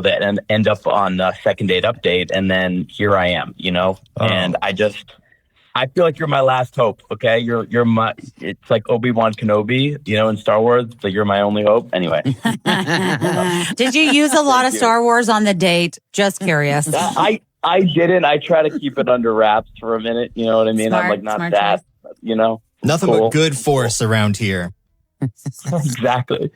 that end up on Second Date Update, and then here I am, and I feel like you're my last hope. Okay, you're my. It's like Obi-Wan Kenobi, in Star Wars. So you're my only hope. Anyway, did you use a lot of Star Wars on the date? Just curious. I didn't. I try to keep it under wraps for a minute. You know what I mean? Smart, I'm like not that. choice. Nothing but good force around here. Exactly.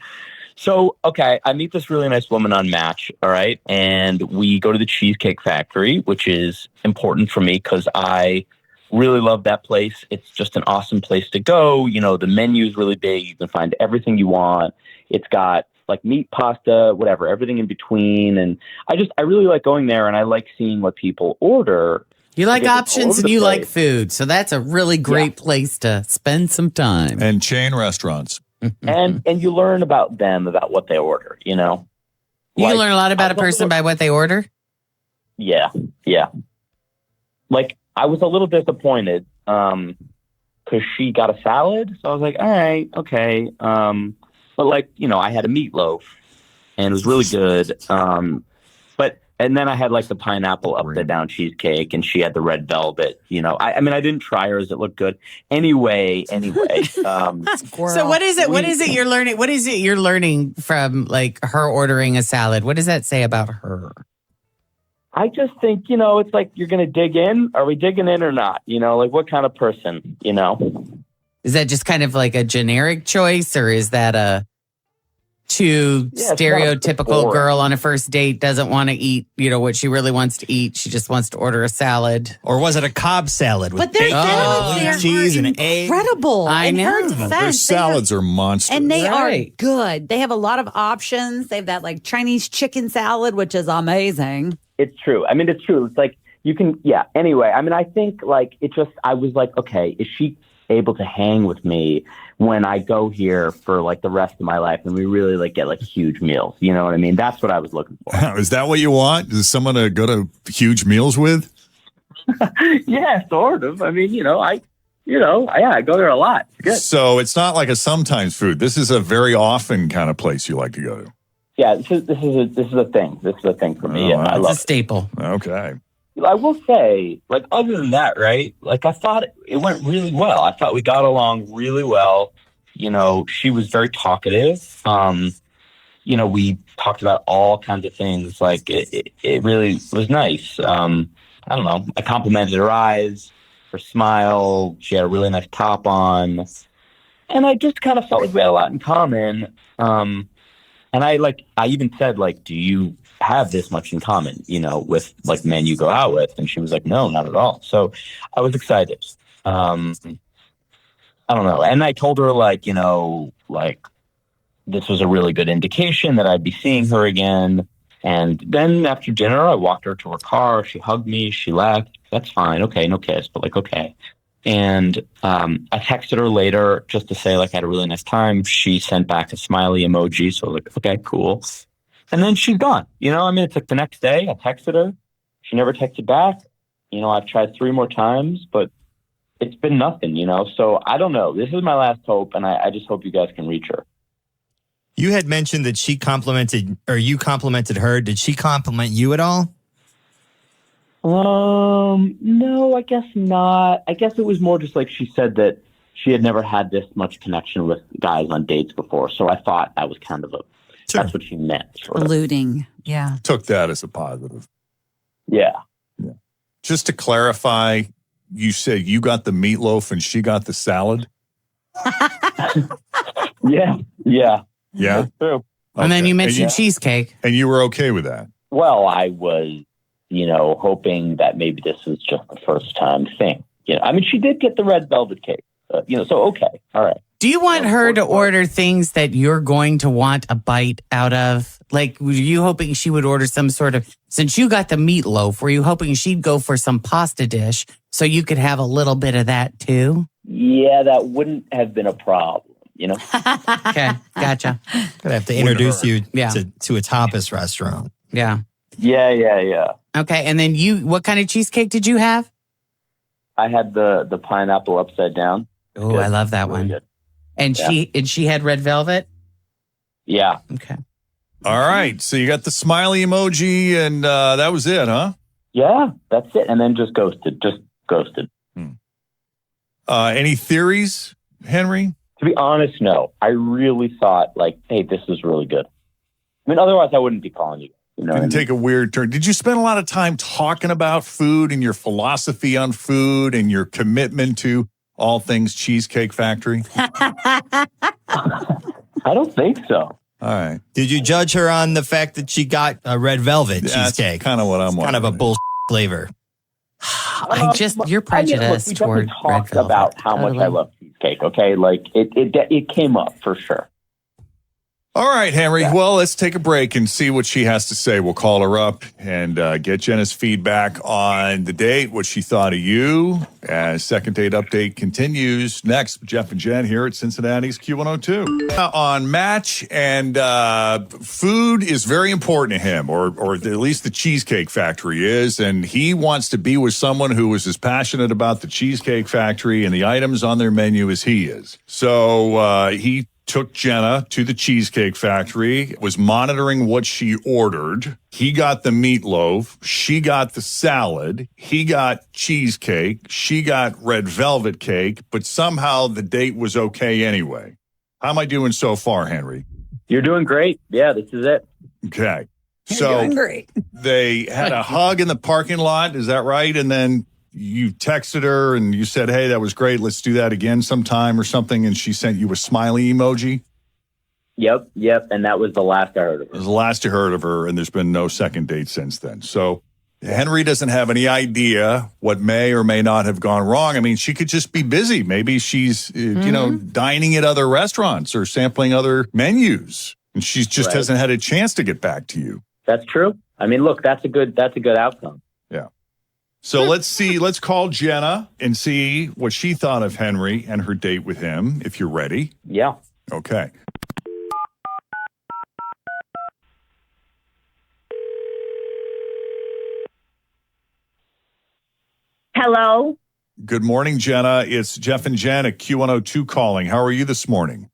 So, okay, I meet this really nice woman on Match, all right? And we go to the Cheesecake Factory, which is important for me because I really love that place. It's just an awesome place to go. The menu is really big. You can find everything you want. It's got like meat, pasta, whatever, everything in between. And I really like going there, and I like seeing what people order. You like options and you like food. So that's a really great place to spend some time. And chain restaurants. And you learn about them, about what they order, You can learn a lot about a person by what they order? Yeah. Like, I was a little disappointed because she got a salad. So I was like, all right, okay. But I had a meatloaf and it was really good. And then I had like the pineapple upside down cheesecake, and she had the red velvet. I didn't try hers; it looked good. Anyway. So what is it? What is it you're learning? What is it you're learning from like her ordering a salad? What does that say about her? I just think it's like you're gonna dig in. Are we digging in or not? Like what kind of person? Is that just kind of like a generic choice, or is that a too stereotypical girl on a first date doesn't want to eat, what she really wants to eat. She just wants to order a salad. Or was it a Cobb salad with bacon and cheese and egg? Incredible. I know. Their salads are monsters. And they are good. They have a lot of options. They have that like Chinese chicken salad, which is amazing. It's true. It's true. It's like you can, Anyway, I think like I was like, okay, is she able to hang with me when I go here for like the rest of my life and we really like get like huge meals? You know what I mean? That's what I was looking for. Is that what you want? Is someone to go to huge meals with? Yeah, sort of. I go there a lot. It's good. So it's not like a sometimes food. This is a very often kind of place you like to go to. Yeah, this is a thing. This is a thing for me. I love it's a staple. Okay. I will say, like, other than that, right? Like, I thought it went really well. I thought we got along really well. She was very talkative. We talked about all kinds of things. Like, it really was nice. I don't know. I complimented her eyes, her smile. She had a really nice top on. And I just kind of felt like we had a lot in common. And I even said, like, do you have this much in common, with like men you go out with? And she was like, no, not at all. So I was excited. I don't know. And I told her like, this was a really good indication that I'd be seeing her again. And then after dinner, I walked her to her car. She hugged me. She left. That's fine. Okay. No kiss, but like, okay. And I texted her later just to say like I had a really nice time. She sent back a smiley emoji. So like, okay, cool. And then she's gone. It's like the next day I texted her. She never texted back. I've tried 3 more times, but it's been nothing, So I don't know. This is my last hope, and I just hope you guys can reach her. You had mentioned that you complimented her. Did she compliment you at all? No, I guess not. I guess it was more just like she said that she had never had this much connection with guys on dates before. So I thought that was kind of that's what she meant. Alluding. Yeah. Took that as a positive. Yeah. Just to clarify, you said you got the meatloaf and she got the salad? Yeah. Yeah? That's true. Okay. And then you mentioned cheesecake. And you were okay with that? Well, I was, hoping that maybe this was just the first time thing. She did get the red velvet cake, so okay. All right. Do you want her to order things that you're going to want a bite out of? Like, were you hoping she would order some sort of, since you got the meatloaf, were you hoping she'd go for some pasta dish so you could have a little bit of that too? Yeah, that wouldn't have been a problem, Okay, gotcha. Gonna have to introduce you to a tapas restaurant. Yeah. Yeah. Okay, and then what kind of cheesecake did you have? I had the pineapple upside down. Oh, I love that one. Good. And she had red velvet? Yeah. Okay. All right. So you got the smiley emoji, and that was it, huh? Yeah, that's it. And then just ghosted. Just ghosted. Any theories, Henry? To be honest, no. I really thought, like, hey, this is really good. I mean, otherwise I wouldn't be calling you. You know, Didn't take a weird turn. Did you spend a lot of time talking about food and your philosophy on food and your commitment to all things Cheesecake Factory? I don't think so. All right. Did you judge her on the fact that she got a red velvet That's cheesecake? kind of what I'm Kind of a wondering. bull flavor. You're prejudiced we toward definitely red talked velvet. about how much I love cheesecake. Okay, like it came up for sure. All right, Henry. Well, let's take a break and see what she has to say. We'll call her up and get Jenna's feedback on the date, what she thought of you. As second date update continues next, Jeff and Jenn here at Cincinnati's Q102. On Match, and food is very important to him, or at least the Cheesecake Factory is, and he wants to be with someone who is as passionate about the Cheesecake Factory and the items on their menu as he is. So he took Jenna to the Cheesecake Factory, was monitoring what she ordered. He got the meatloaf. She got the salad. He got cheesecake. She got red velvet cake, but somehow the date was okay anyway. How am I doing so far, Henry? You're doing great. Yeah, this is it. Okay. You're So doing great. they had a hug in the parking lot. Is that right? And then you texted her and you said, hey, that was great. Let's do that again sometime or something. And she sent you a smiley emoji. Yep. And that was the last I heard of It her. was the last you heard of her, and there's been no second date since then. So Henry doesn't have any idea what may or may not have gone wrong. I mean, she could just be busy. Maybe she's, dining at other restaurants or sampling other menus. And she just Right. hasn't had a chance to get back to you. That's true. I mean, look, that's a good outcome. Yeah. So let's call Jenna and see what she thought of Henry and her date with him, if you're ready. Yeah. Okay. Hello. Good morning, Jenna. It's Jeff and Jenn at Q102 calling. How are you this morning?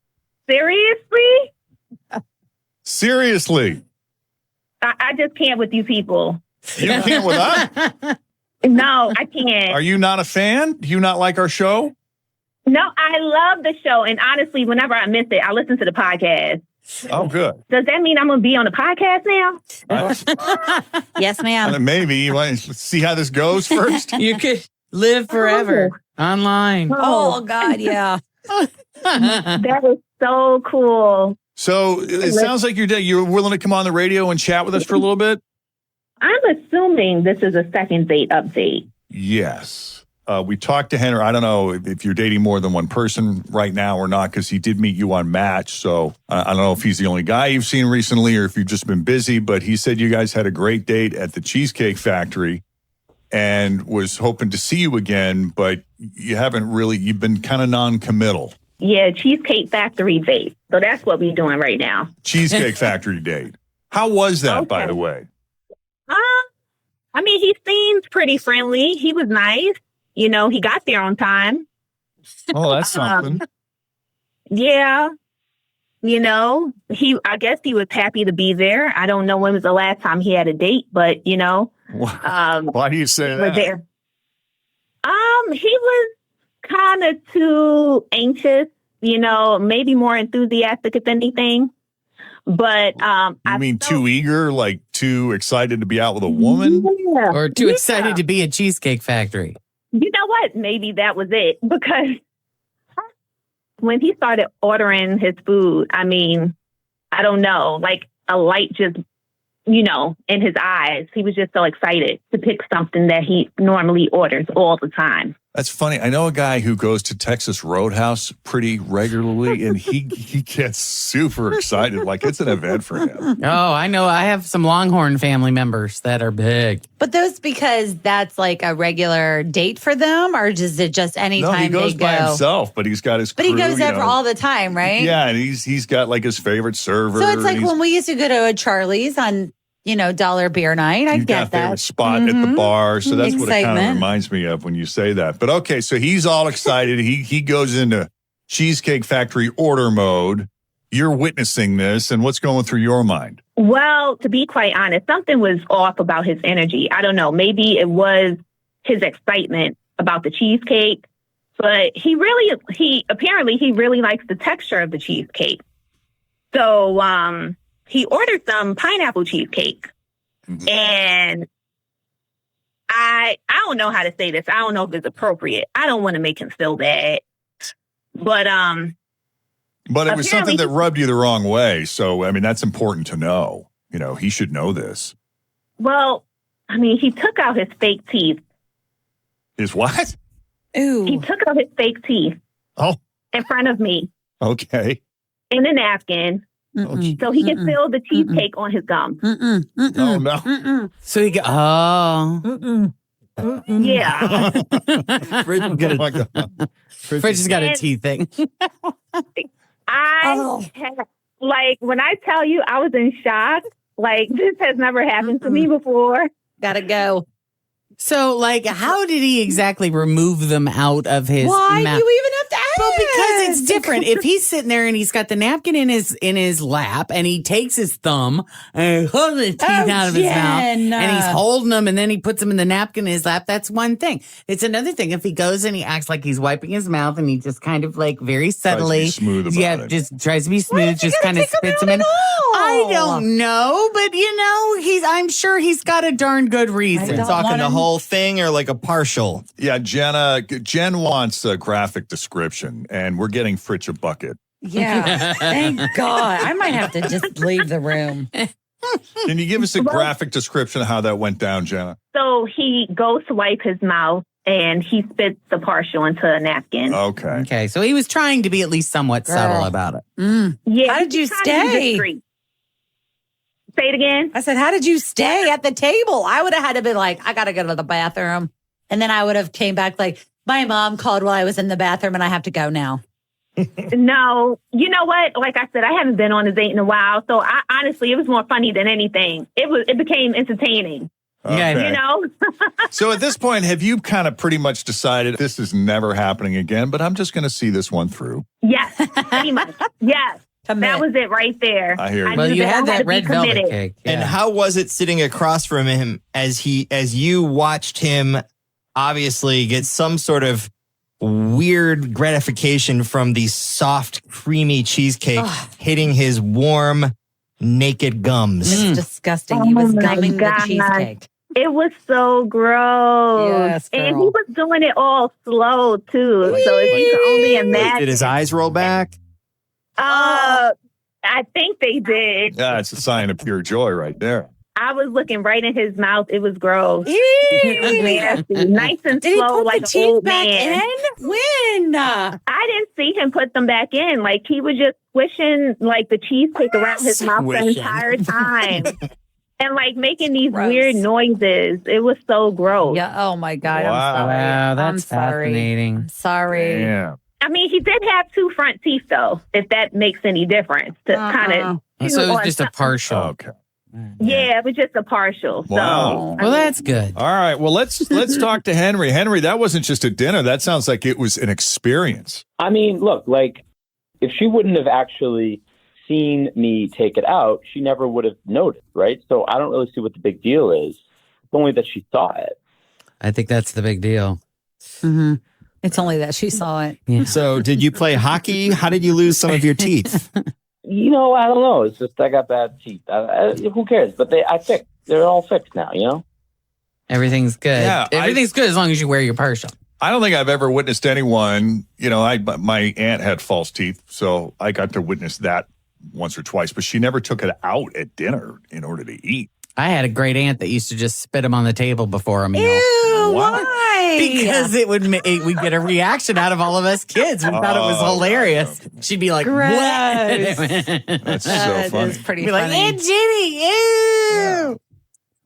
Seriously? Seriously. I just can't with you people. You can't with us? No, I can't. Are you not a fan? Do you not like our show? No, I love the show. And honestly, whenever I miss it, I listen to the podcast. Oh, good. Does that mean I'm going to be on the podcast now? Yes, ma'am. Maybe. You want to see how this goes first? You could live forever online. Oh God, yeah. That is so cool. So it sounds like you're willing to come on the radio and chat with us for a little bit? I'm assuming this is a second date update. Yes. We talked to Henry. I don't know if you're dating more than one person right now or not, because he did meet you on Match. So I don't know if he's the only guy you've seen recently or if you've just been busy, but he said you guys had a great date at the Cheesecake Factory and was hoping to see you again, but you've been kind of non-committal. Yeah, Cheesecake Factory date. So that's what we're doing right now. Cheesecake Factory date. How was that, by Okay. the way? I mean, he seems pretty friendly. He was nice. You know, he got there on time. Oh, that's something. Yeah. You know, I guess he was happy to be there. I don't know when was the last time he had a date, but Why do you say was that? there. He was kind of too anxious, you know, maybe more enthusiastic if anything. But You mean too eager, like too excited to be out with a woman? Yeah. Or too Yeah. excited to be at Cheesecake Factory. You know what? Maybe that was it, because when he started ordering his food, I mean, I don't know, like a light just, you know, in his eyes. He was just so excited to pick something that he normally orders all the time. That's funny. I know a guy who goes to Texas Roadhouse pretty regularly, and he gets super excited. Like it's an event for him. Oh, I know. I have some Longhorn family members that are big. But those because that's like a regular date for them, or is it just anytime No, he goes they go? by himself, but he's got his But he crew, goes there you for know. all the time, right? Yeah, and he's got like his favorite server. So it's like He's- when we used to go to a Charlie's on, dollar beer night. I You've got get a favorite that. spot at the Mhm. bar. So that's what it kind of Excitement. reminds me of when you say that. But okay, so he's all excited. He goes into Cheesecake Factory order mode. you're witnessing this, and what's going through your mind? Well, to be quite honest, something was off about his energy. I don't know. Maybe it was his excitement about the cheesecake, but he apparently really likes the texture of the cheesecake. So he ordered some pineapple cheesecake, and I don't know how to say this. I don't know if it's appropriate. I don't want to make him feel bad, but it was something that rubbed you the wrong way. So I mean, that's important to know. You know, he should know this. Well, I mean, he took out his fake teeth. His what? Ooh. He took out his fake teeth. Oh, in front of me. Okay. In a napkin. Mm-mm. So he can feel the cheesecake on his gum. Mm-mm. Mm-mm. Oh, no. Mm-mm. So he go, oh. Mm-mm. Mm-mm. Yeah. Fridge has got a tea thing. When I tell you I was in shock, like this has never happened to me before. Gotta go. So, like, how did he exactly remove them out of his Why mouth? do you even have to ask? Well, because it's different. If he's sitting there and he's got the napkin in his lap and he takes his thumb and holds the teeth out of his mouth Jen. and he's holding them and then he puts them in the napkin in his lap, that's one thing. It's another thing if he goes and he acts like he's wiping his mouth and he just kind of like very subtly, smooth about it. just tries to be smooth, just kind of spits them in. I don't know, but I'm sure he's got a darn good reason. don't Talking want the him- whole thing or like a partial? Yeah, Jen wants a graphic description, and we're getting Fritch a bucket. Yeah. Thank God. I might have to just leave the room. Can you give us a graphic description of how that went down, Jenna? So he goes to wipe his mouth and he spits the partial into a napkin. Okay. Okay, so he was trying to be at least somewhat subtle about it. Yeah. How did you he's trying to be stay? discreet. Say it again. I said, how did you stay at the table? I would have had to be like, I got to go to the bathroom. And then I would have came back like, my mom called while I was in the bathroom and I have to go now. No, you know what? Like I said, I haven't been on a date in a while. So honestly, it was more funny than anything. It became entertaining, Okay. you know? So at this point, have you kind of pretty much decided this is never happening again, but I'm just going to see this one through? Yes, pretty much. Yes. Commit. That was it right there. I hear you. Well, knew you that I had that to be red velvet committed. cake. And yeah. how was it sitting across from him as you watched him obviously get some sort of weird gratification from the soft, creamy cheesecake hitting his warm, naked gums? It's disgusting. He was Oh my gumming the God. cheesecake. It was so gross. Yes, and he girl. was doing it all slow, too. So if you can only Did imagine. his eyes roll back? I think they did. Yeah, it's a sign of pure joy right there. I was looking right in his mouth. It was gross. Ew. It was nasty. Nice and Did he slow put like the an teeth old back man. in? When? I didn't see him put them back in. Like he was just squishing like the cheesecake around his mouth the Squishing. entire time. And like making these Gross. weird noises. It was so gross. Yeah. Oh my God. Wow. I'm sorry. Wow, I'm that's sorry. fascinating. I'm sorry. Yeah. I mean, he did have two front teeth though, if that makes any difference to kind of. So it was just a partial. Okay. Yeah, it was just a partial. Wow. So, Well, that's good. All right. Well, let's talk to Henry. Henry, that wasn't just a dinner. That sounds like it was an experience. I mean, look, like if she wouldn't have actually seen me take it out, she never would have noticed, right? So I don't really see what the big deal is. It's only that she saw it. I think that's the big deal. Mm-hmm. It's only that she saw it. Yeah. So did you play hockey? How did you lose some of your teeth? You know, I don't know. It's just I got bad teeth. Who cares? But I fixed. They're all fixed now. You know. Everything's good. Yeah, Everything's good as long as you wear your partial. I don't think I've ever witnessed anyone, my aunt had false teeth, so I got to witness that once or twice, but she never took it out at dinner in order to eat. I had a great aunt that used to just spit them on the table before a meal. Ew, Wow. why? Because we'd get a reaction out of all of us kids. We thought it was Oh, hilarious. She'd be like, Gross. what? That's so That funny. is pretty Be like, funny. hey, Jenny, ew.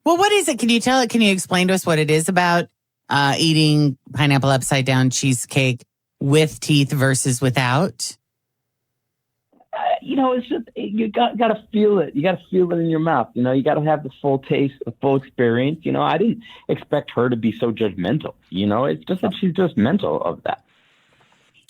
Well, what is it? Can you explain to us what it is about eating pineapple upside down cheesecake with teeth versus without? It's just you got to feel it. You got to feel it in your mouth. You got to have the full taste, the full experience. I didn't expect her to be so judgmental. It's just that she's just mental of that.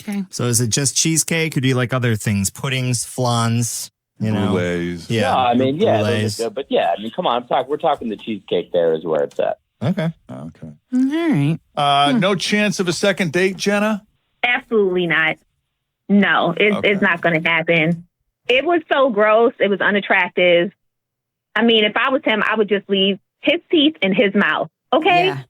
Okay. So is it just cheesecake or do you like other things? Puddings, flans, Brulees. Yeah. No, I mean, yeah, brulees. those are good, but yeah, I mean, come on, we're talking the cheesecake there is where it's at. Okay. Okay. All right. No chance of a second date, Jenna? Absolutely not. No, it's not going to happen. It was so gross. It was unattractive. I mean, if I was him, I would just leave his teeth in his mouth. Okay? Yeah.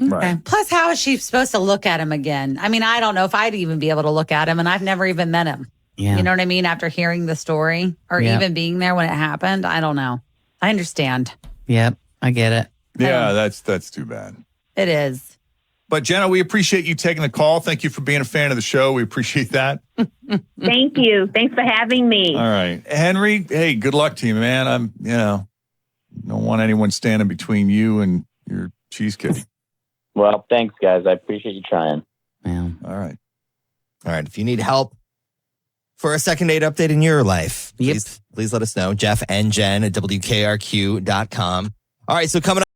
Right. Plus, how is she supposed to look at him again? I mean, I don't know if I'd even be able to look at him, and I've never even met him. Yeah. You know what I mean? After hearing the story or Yeah. even being there when it happened, I don't know. I understand. Yep. I get it. Yeah, that's too bad. It is. But Jenna, we appreciate you taking the call. Thank you for being a fan of the show. We appreciate that. Thank you. Thanks for having me. All right. Henry, hey, good luck to you, man. Don't want anyone standing between you and your cheesecake. Well, thanks, guys. I appreciate you trying. Yeah. All right. All right. If you need help for a second date update in your life, Yep. please let us know. Jeff and Jen at WKRQ.com. All right. So coming up.